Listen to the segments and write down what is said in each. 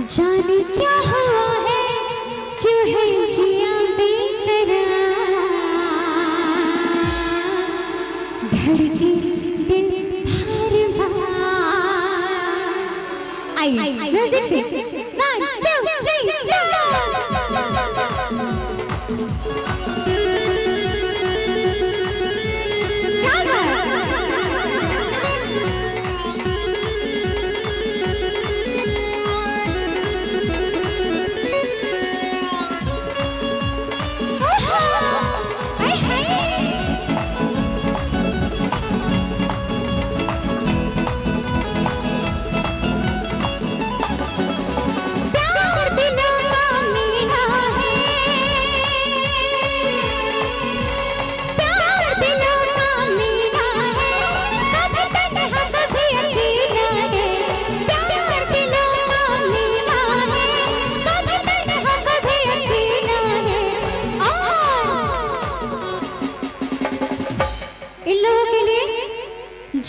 जाने क्या हुआ है, क्यों है जिया बेकरार, धड़के दिल बार बार। आई म्यूजिक से 1 2 3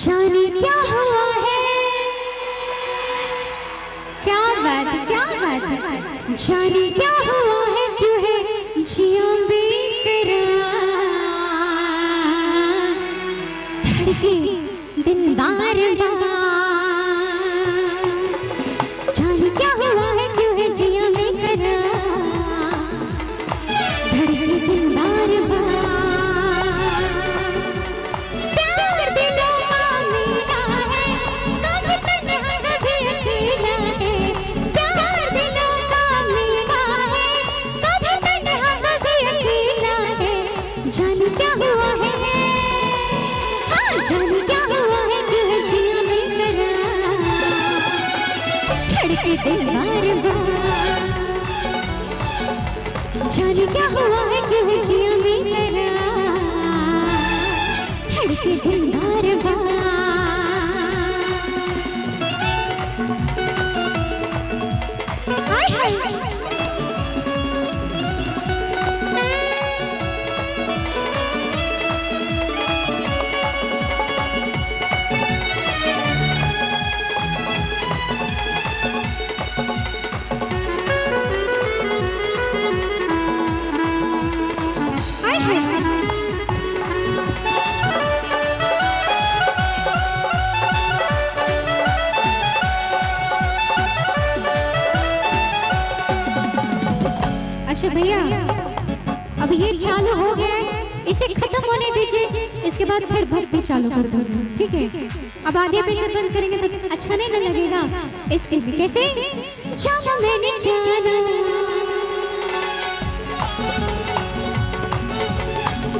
जाने क्या हुआ है, क्या बात है, जाने क्या हुआ है, क्यों है जिया बेकरार, धड़के दिल बार बार। जाने क्या हुआ है, क्यों है जिया बेकरार, धड़के दिल बार बार। जाने क्या हुआ है, हाँ जाने क्या हुआ है, क्यों है जिया बेकरार, धड़के दिल बार बार। जाने क्या हुआ है, क्यों है जिया बेकरार, धड़के दिल बार बार। हाय हाय अच्छा भैया, अब ये चालू हो गया है, इसे खत्म होने दीजिए, इसके बाद फिर भक्ति चालू कर दो, ठीक है? अब आगे पे से बंद करेंगे तो अच्छा नहीं ना लगेगा। इसके कैसे जाना मैंने जाना,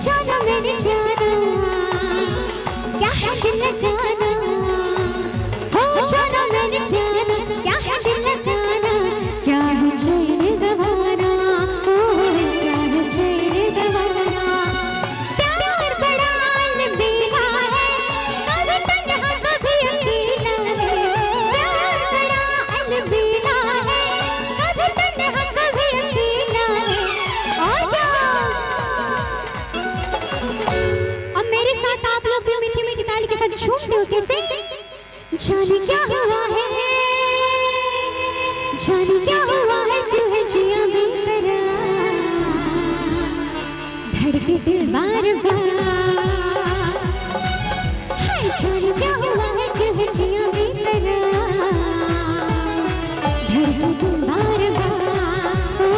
जाना मैंने जाना, क्या है दिल लगाना, हो जाना मैंने जाना, क्या है दिल लगाना, क्या है चैन गवाना, झूमते हो कैसे? जाने क्या हुआ है, जाने क्या हुआ है, क्यों है जिया बेकरार, धड़के दिल बार बार। हाय जाने क्या हुआ है, क्यों है जिया बेकरार, धड़के दिल बार बार, ओ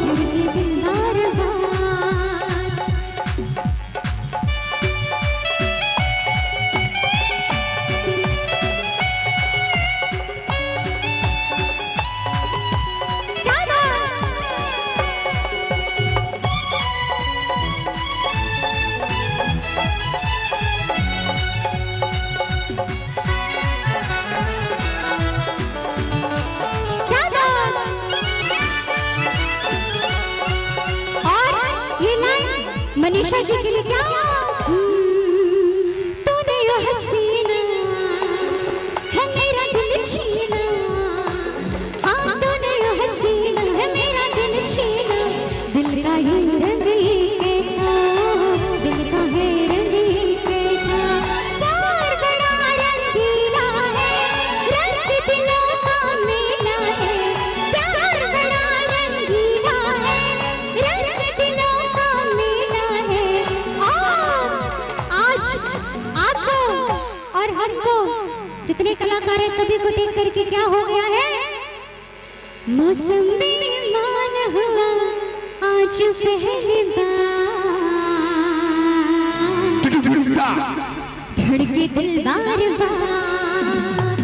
धड़के दिल बार बार। मनीषा जी के लिए क्या तूने यो हसीना है मेरा दिल छीना, हाँ तूने यो हसीना है मेरा दिल छीना, दिल का ये रंग ही कैसा, दिल का है रंग ही कैसा, प्यार बड़ा रंगीला है, रंग दिलों का मेला है, क्या हो गया है? मौसम बेईमान हुआ आज पहली बार, धड़के दिल बार बार।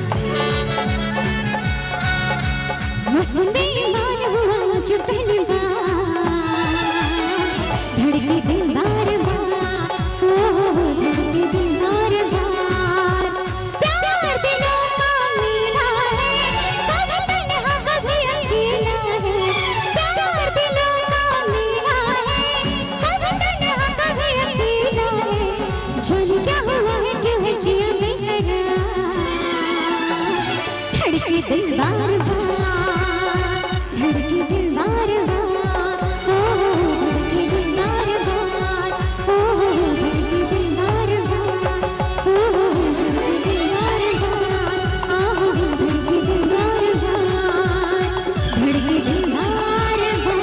मौसम बेईमान हुआ आज पहली बार, धड़के दिल बार बार, धड़के दिल बार बार। प्यार दिलों का मेला है, कभी तन्हा कभी अकेला है। प्यार दिलों का मेला है, कभी तन्हा कभी अकेला है। जाने क्या हुआ है, क्यों है जिया मेरा, धड़के दिल बार बार, धड़के दिल बार बार, धड़के दिल बार बार, धड़के दिल बार बार, धड़के दिल बार बार, धड़के दिल बार बार, धड़के दिल बार बार।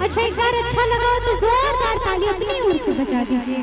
अच्छा, एक बार अच्छा लगा तो जोरदार ताली अपनी ओर से बजा दीजिए।